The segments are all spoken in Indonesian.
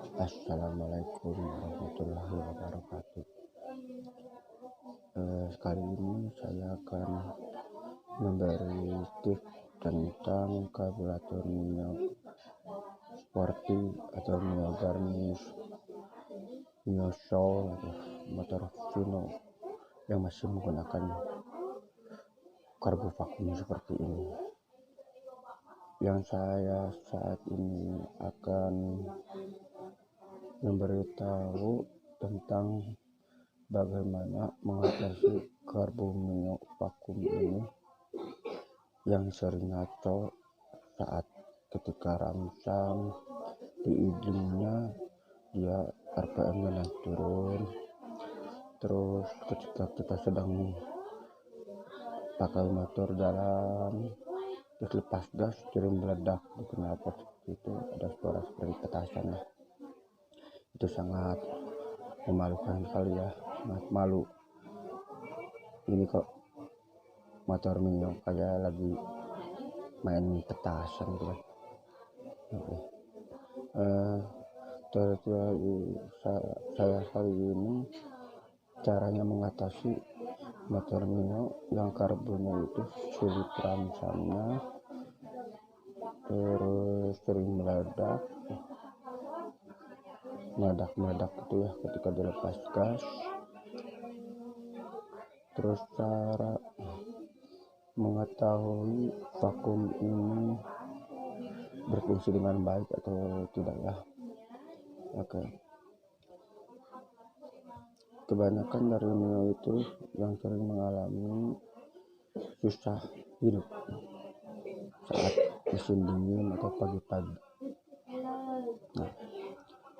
Assalamualaikum warahmatullahi wabarakatuh. Kali ini saya akan memberi tips tentang karburator Mio Sporty atau Mio Garnish, Mio Soul atau motor Vino yang masih menggunakan karbu vakum seperti ini. Yang saya saat ini akan memberitahu tentang bagaimana mengatasi karbu Mio vakum ini yang sering ngaco saat ketika rangsang di ujungnya dia RPM-nya naik turun, terus ketika kita sedang pakai motor jalan terus lepas gas kirim meledak di knalpot, itu ada suara seperti petasan ya. Itu sangat memalukan sekali ya, sangat malu. Ini kok motor Mio kayak lagi main petasan gitu kan. Saya kali ini caranya mengatasi motor Mio yang karbunya itu sulit rangsangnya, terus sering meledak itu ya ketika dilepas gas. Terus cara mengetahui vakum ini berfungsi dengan baik atau tidak ya. Oke. Kebanyakan dari Mio itu yang sering mengalami susah hidup saat musim dingin atau pagi-pagi. Nah,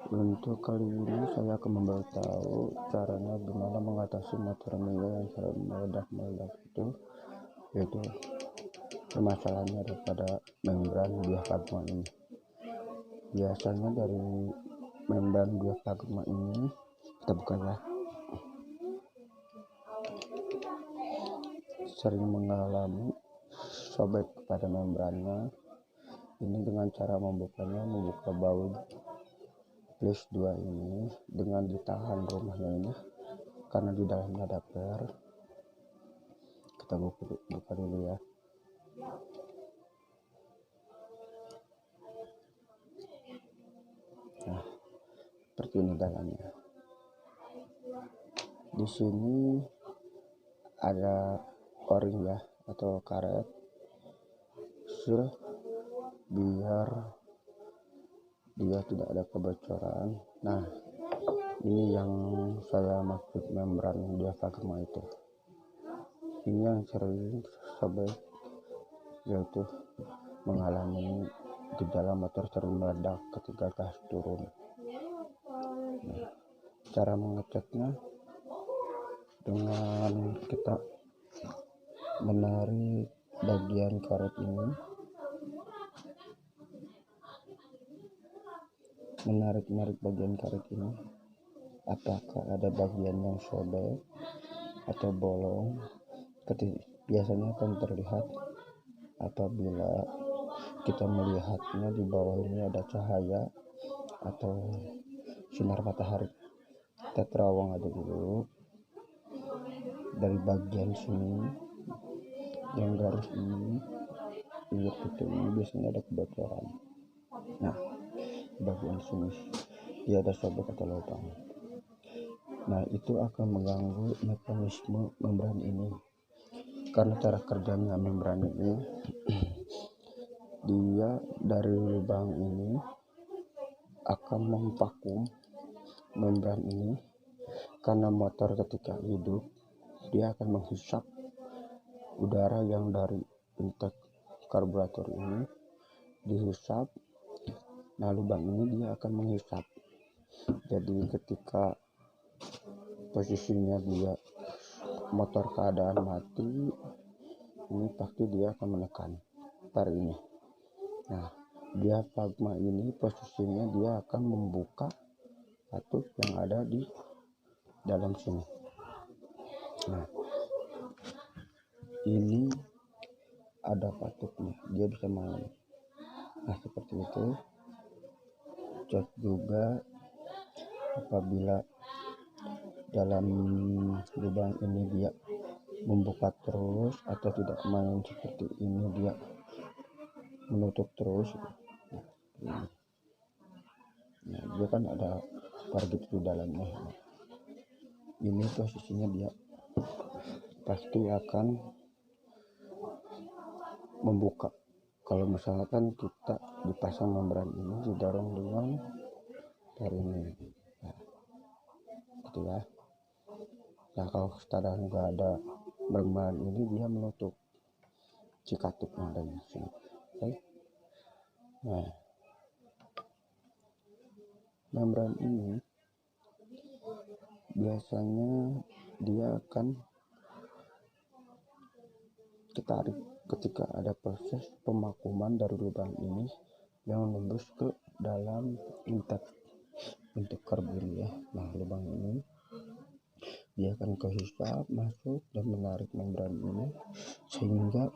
untuk kali ini saya akan memberitahu caranya gimana mengatasi motor Mio yang sering meledak itu, yaitu permasalahannya daripada membran diafragma ini. Biasanya dari membran diafragma ini kita buka ya, sering mengalami sobek pada membrannya. Ini dengan cara membuka baut plus 2 ini dengan ditahan rumahnya ini karena di dalamnya ada per. Kita buka dulu ya. Nah, seperti ini dalamnya. Di sini ada o-ring ya atau karet seal biar dia tidak ada kebocoran. Nah, ini yang saya maksud membran diafragma itu. Ini yang sering sobek, yaitu mengalami gejala motor sering meledak ketika gas turun. Nah, cara mengeceknya dengan kita menarik bagian karet ini, menarik bagian karet ini, apakah ada bagian yang sobek atau bolong. Biasanya akan terlihat apabila kita melihatnya di bawah ini ada cahaya atau sinar matahari. Kita terawang aja dulu dari bagian sini, yang garis ini, pinggir titik ini biasanya ada kebocoran. Nah, bagian sini dia ada sobek atau lubang. Nah, itu akan mengganggu mekanisme membran ini, karena cara kerjanya membran ini dia dari lubang ini akan memvakum membran ini, karena motor ketika hidup dia akan menghisap udara yang dari intake karburator ini dihisap. Nah, lubang ini dia akan menghisap. Jadi ketika posisinya dia motor keadaan mati, ini pasti dia akan menekan par ini. Nah, diafragma ini posisinya dia akan membuka katup yang ada di dalam sini. Nah, ini ada patupnya, dia bisa main. Nah, seperti itu. Cek juga apabila dalam lubang ini dia membuka terus atau tidak main seperti ini, dia menutup terus. Nah, dia kan ada target di dalamnya. Ini posisinya dia pasti akan membuka. Kalau misalkan kita dipasang membran ini, didorong dengan dari ini, nah, gitu ya. Nah, kalau setelah nggak ada membran ini, dia menutup si katup yang ada di sini. Oke. Nah, membran ini biasanya dia akan ketarik ketika ada proses pemakuman dari lubang ini yang menembus ke dalam intake karbon ya. Nah, lubang ini dia akan kehisap masuk dan menarik membran ini sehingga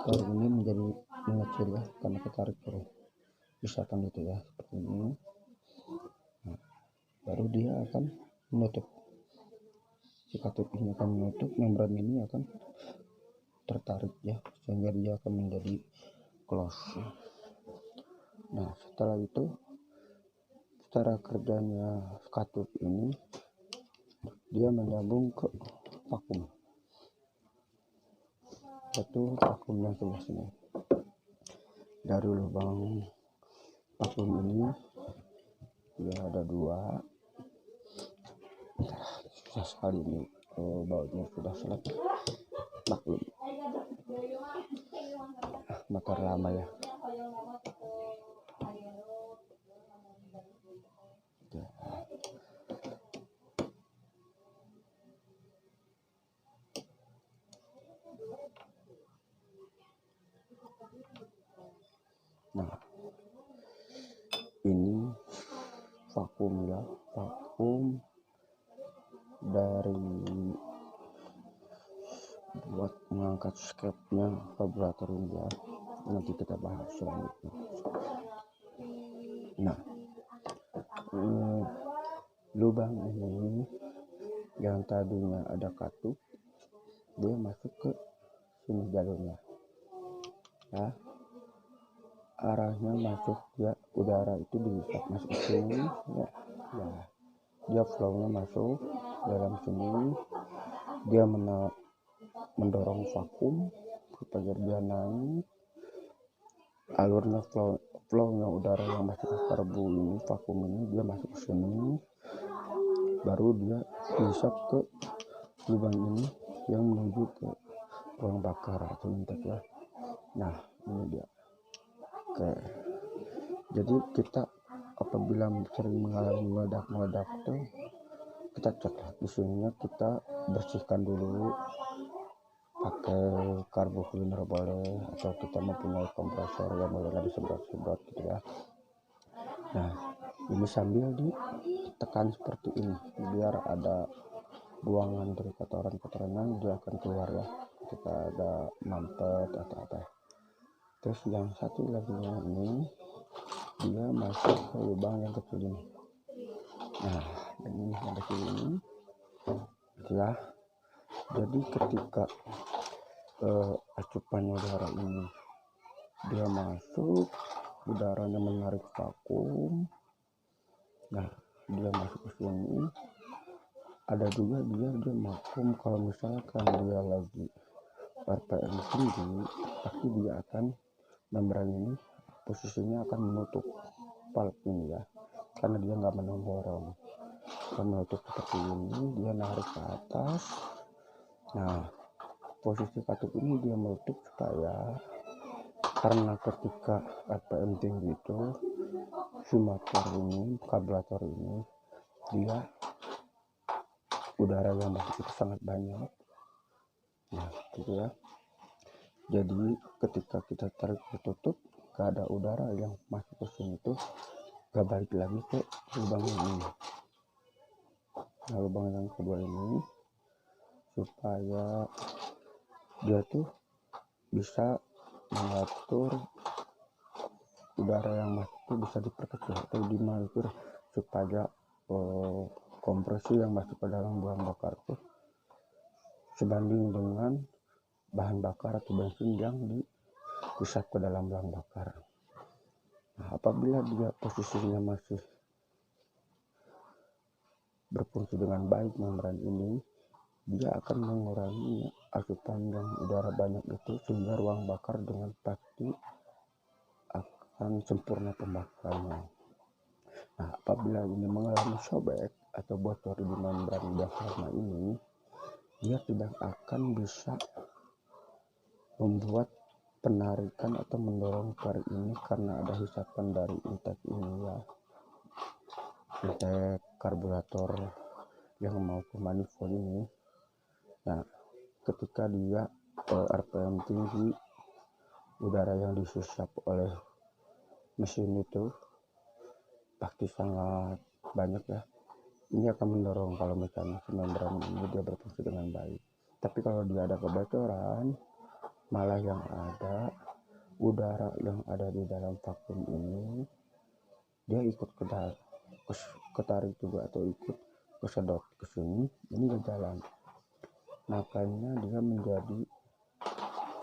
karbon ini menjadi mengecil ya, karena ketarik terus. Misalkan itu ya, seperti ini. Nah, baru dia akan menutup. Si katup ini akan menutup, membran ini akan tertarik ya, sehingga dia akan menjadi close. Nah, setelah itu cara kerjanya katup ini, dia menyambung ke vakum, yaitu vakum yang sebelah sini. Dari lubang vakum ini dia ada dua. Susah sekali ini, bautnya sudah selek, maklum motor lama ya. Nah, ini vakum ya, vakum dari buat mengangkat skepnya karburator ini ya. Nanti kita bahas selanjutnya. Nah, lubang ini yang tadinya ada katup, dia masuk ke sini jalurnya ya, arahnya masuk ya, udara itu dihisap masuk ke sini ya. Nah, dia flownya masuk dalam sini, dia mendorong vakum supaya dia naik. Alurnya flownya udara yang masuk ke karbu ini, vakum ini, dia masuk ke sini, baru dia dihisap ke lubang ini yang menuju ke ruang bakar atau intake ya. Nah, ini dia. Oke, jadi kita apabila sering mengalami meledak tuh, kita cek lah di sininya, kita bersihkan dulu pakai karbu cleaner boleh, atau kita mempunyai kompresor yang boleh disemprot gitu ya. Nah, ini sambil ditekan seperti ini biar ada buangan dari kotoran-kotoran yang dia akan keluar ya ketika ada mampet atau apa. Terus yang satu lagi ini dia masuk ke lubang yang kecil ini. Nah, ini yang kecil ini ya. Jadi ketika acupan udara ini dia masuk, udaranya menarik vakum. Nah, dia masuk ke sini. Ada juga dia vakum kalau misalkan dia lagi RPM tinggi, pasti dia akan membran ini posisinya akan menutup valve ini ya, karena dia nggak mendorong, akan menutup seperti ini, dia narik ke atas. Nah, posisi katup ini dia menutup supaya, karena ketika RPM tinggi itu si motor ini, karburator ini, dia udara yang masuk itu sangat banyak. Nah, gitu ya. Jadi ketika kita tarik tertutup, gak ada udara yang masuk ke sini tuh, gak balik lagi ke lubang ini. Nah, lubang yang kedua ini supaya dia tuh bisa mengatur udara yang masuk tuh bisa diperkecil atau dimonitor supaya kompresi yang masuk ke dalam bahan bakar itu sebanding dengan bahan bakar atau bensin yang dihisap ke dalam bahan bakar. Nah, apabila dia posisinya masih berfungsi dengan baik membran ini, dia akan mengurangi asupan yang udara banyak itu, sehingga ruang bakar dengan pasti akan sempurna pembakarannya. Nah, apabila ini mengalami sobek atau bocor di membran diafragma ini, dia tidak akan bisa membuat penarikan atau mendorong karet ini karena ada hisapan dari intake ini ya, intake karburator yang mau ke manifold ini. Nah, ketika dia RPM tinggi, udara yang dihisap oleh mesin itu pasti sangat banyak ya. Ini akan mendorong kalau misalnya membran ini dia berfungsi dengan baik. Tapi kalau dia ada kebocoran, malah yang ada udara yang ada di dalam vakum ini dia ikut ketarik juga atau ikut kesedot ke sini, ini gak jalan. Makanya dia menjadi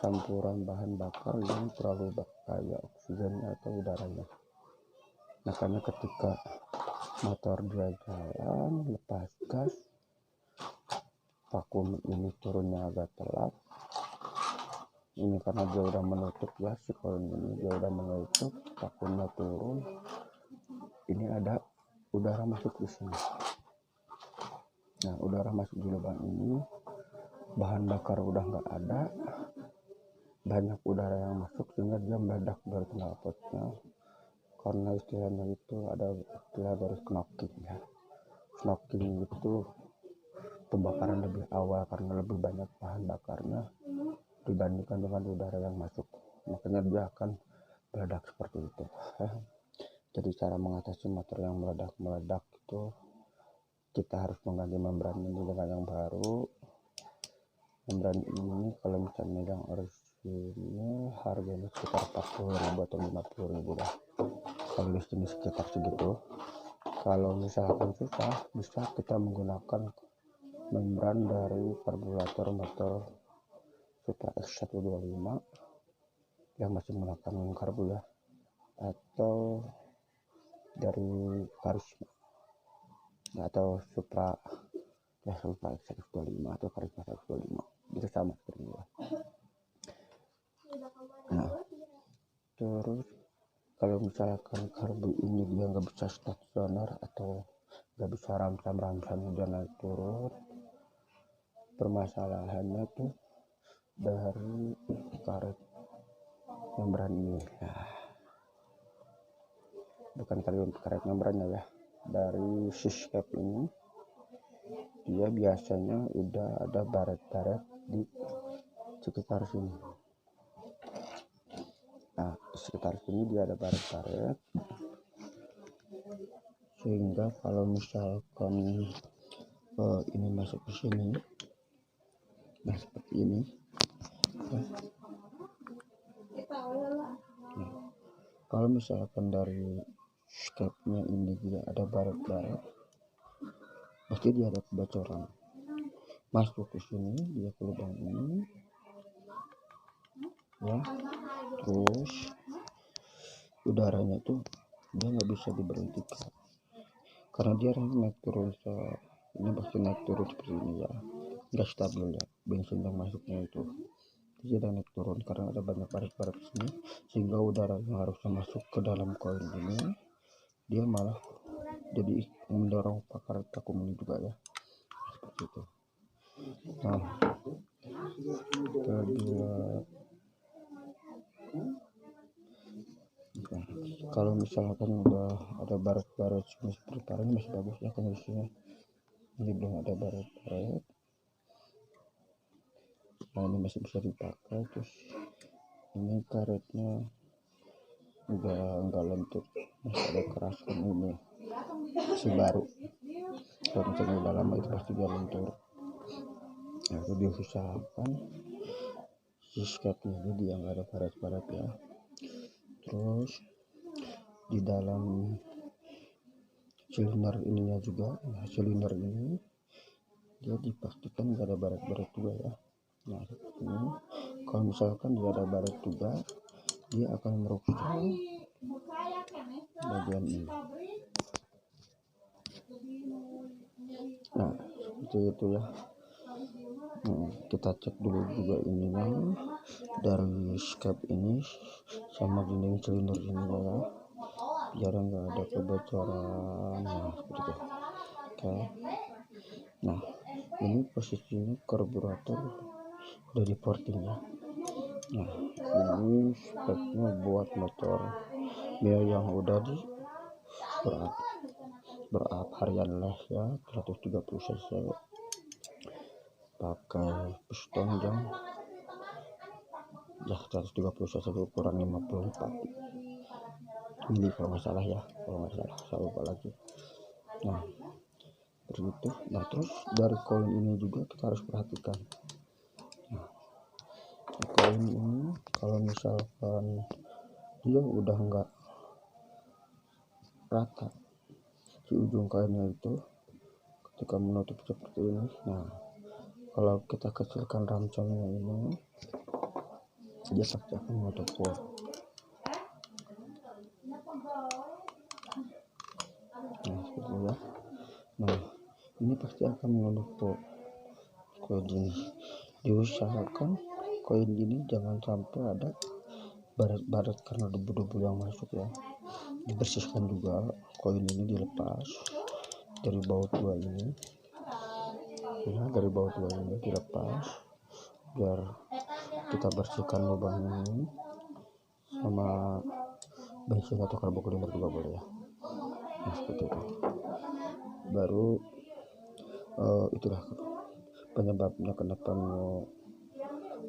campuran bahan bakar yang terlalu kaya oksigennya atau udaranya. Makanya ketika motor dia jalan lepas gas, vakum ini turunnya agak telat. Ini karena dia udah menutup ya, si koin ini dia udah menutup, vakumnya turun. Ini ada udara masuk di sini. Nah, udara masuk di lubang ini, bahan bakar udah nggak ada, banyak udara yang masuk sehingga dia meledak dari knalpotnya. Karena istilahnya itu ada istilah dari knocking ya. Knocking itu pembakaran lebih awal karena lebih banyak bahan bakarnya dibandingkan dengan udara yang masuk, makanya dia akan meledak seperti itu. Jadi cara mengatasi motor yang meledak itu kita harus mengganti membran ini dengan yang baru. Membran ini kalau misalnya yang orisinil harganya sekitar 40.000 atau 50.000 dah, kalau di sini sekitar segitu. Kalau misalkan susah, bisa kita menggunakan membran dari karburator motor Supra X125 yang masih menggunakan karbu ya, atau dari Karisma atau Supra X125 atau Karisma X125, itu sama seperti ya. Nah, terus kalau misalkan karbu ini dia nggak bisa stasioner atau nggak bisa ramsam dia naik turun, permasalahannya tuh dari karet membran ini. Nah, bukan karet membrannya ya, dari siscap ini dia biasanya udah ada baret-baret di sekitar sini. Nah, di sekitar sini dia ada baret-baret, sehingga kalau misalkan ini masuk ke sini, nah seperti ini ya. Nah, kalau misalkan dari skepnya ini dia ada baret-baret, pasti dia ada kebocoran masuk ke sini, dia ke lubang ini ya. Terus udaranya tuh dia nggak bisa diberhentikan karena dia naik turun, ini pasti naik turun seperti ini ya, nggak stabil ya bensin yang masuknya itu. Dia naik turun karena ada banyak baret-baret di sini, sehingga udara yang harusnya masuk ke dalam koin ini dia malah jadi mendorong pakar vakum ini juga ya, seperti itu. Nah, kalau misalkan udah ada baret-baret seperti ini masih bagus ya kondisinya. Ini belum ada baret-baret, nah ini masih bisa dipakai. Terus ini karetnya udah enggak lentur, masih ada kerasan, ini masih baru. Kalau misalnya udah lama itu pasti dia lentur. Nah, itu diusahakan siskapnya ini dia nggak ada baret-baret ya. Terus di dalam silinder ininya juga. Nah, silinder ini dia dipastikan gak ada baret-baret juga ya. Nah, ini kalau misalkan dia ada baret juga, dia akan merusak bagian ini. Nah, seperti itu ya. Kita cek dulu juga ininya dari skep ini sama dinding silinder ini ya, biar nggak ada kebocoran. Nah, seperti itu. Oke. Nah, ini posisinya karburator udah di porting ya. Nah, ini speknya buat motor Mio yang udah di berap harian lah ya, 130 cc, pakai piston jam ya 130 cc ukuran 54 mili kalau nggak salah ya, saya lupa lagi. Nah, begitu. Nah, terus dari koin ini juga kita harus perhatikan. Nah, koin ini kalau misalkan dia udah enggak rata di ujung kainnya itu ketika menutup seperti ini, nah kalau kita kecilkan ramcongnya ini, dia pasti akan menutup port. Nah, seperti ya. Nah, ini pasti akan menutup koin ini. Diusahakan koin ini jangan sampai ada baret-baret karena debu-debu yang masuk ya. Dibersihkan juga, koin ini dilepas dari baut dua ini ya, dari baut dua ini dilepas biar kita bersihkan lubang ini sama bensin atau karboklinder juga boleh ya. Nah, seperti itu. Baru itulah penyebabnya kenapa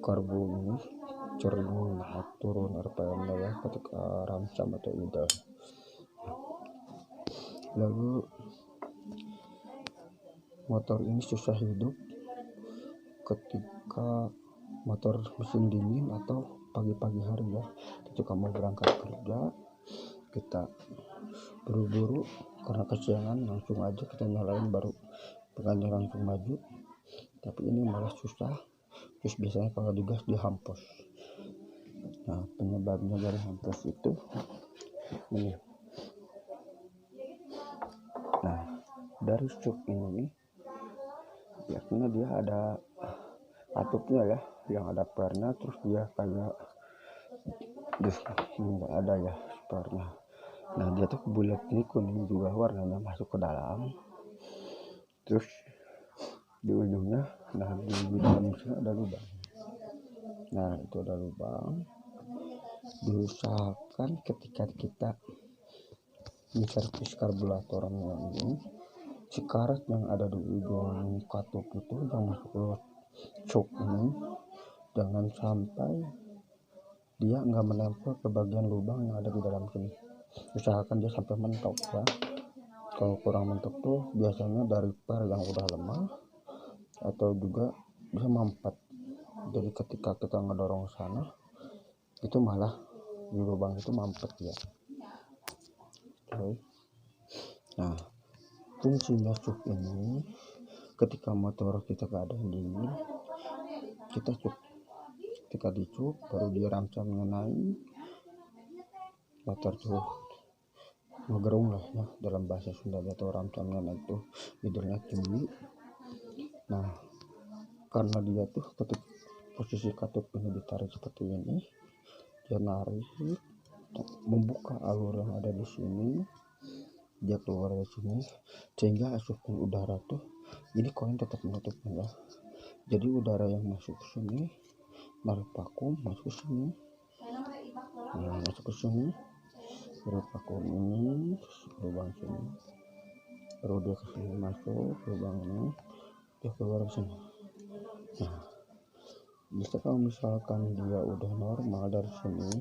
karbo ini sering naik turun RPM ya ketika ramcam atau idle. Lalu motor ini susah hidup ketika motor mesin dingin atau pagi-pagi hari ya, ketika mau berangkat kerja kita buru-buru karena kesiangan langsung aja kita nyalain baru pengennya langsung maju, tapi ini malah susah. Terus biasanya kalau digas dia hampos. Nah, penyebabnya dari hampos itu ini. Nah, dari sub ini biasanya dia ada atupnya ya, yang ada pernya, terus dia kayak nggak ada ya pernya. Nah, dia tuh bulat ini kuning juga warnanya masuk ke dalam, terus di ujungnya, nah di dalam sini ada lubang. Nah, itu ada lubang. Diusahakan ketika kita menservis karburatornya ini, si karet yang ada di ujung katup itu yang masuk ke cuk ini jangan sampai dia nggak menempel ke bagian lubang yang ada di dalam sini. Usahakan dia sampai mentok ya. Kalau kurang mentok tuh biasanya dari per yang udah lemah atau juga bisa mampet. Jadi ketika kita ngedorong sana itu malah di lubang itu mampet ya. Oke. Nah, fungsinya cuk ini ketika motor kita keadaan dingin, kita cuk, ketika dicuk baru dia ramcamnya naik, motor tuh ngegerung lah ya, dalam bahasa Sunda atau ramcamnya naik tuh idenya tinggi. Nah, karena dia tuh ketika posisi katup ini ditarik seperti ini, dia narik membuka alur yang ada di sini, dia keluar dari sini sehingga asupan udara tuh ini koin tetap menutupnya ya. Jadi udara yang masuk ke sini narik vakum masuk ke sini, nah masuk ke sini narik vakum ini lubang sini, baru dia ke sini masuk lubang ini, dia keluar ke sini. Nah, bisa kalau misalkan dia udah normal dari sini,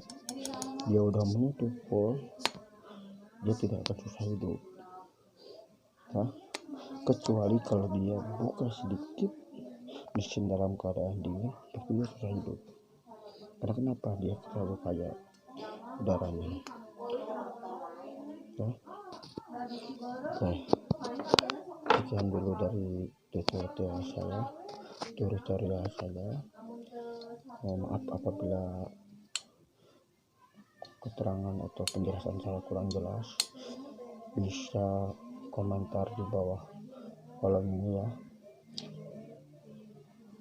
dia udah menutup full, dia tidak akan susah hidup ya. Kecuali kalau dia buka sedikit mesin dalam keadaan dingin, tapi dia susah hidup. Karena kenapa? Dia terlalu kaya udaranya ya. Oke, sekian dulu dari tutorial saya. Mohon maaf apabila keterangan atau penjelasan saya kurang jelas. Bisa komentar di bawah kolom ini ya.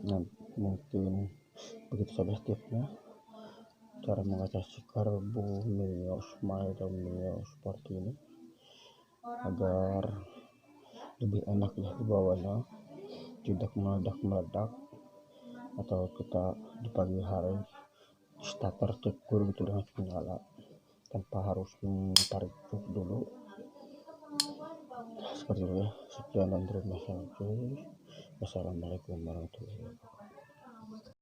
Nah, mungkin begitu saja tipsnya, cara mengatasi karbu mio smile dan mio seperti ini agar lebih enak ya di bawahnya, tidak meledak atau kita di pagi hari starter cekur gitu dengan menyala tanpa harus menarik cuk dulu. Seperti itu ya. Sekian dan terima kasih. Wassalamualaikum warahmatullahi wabarakatuh.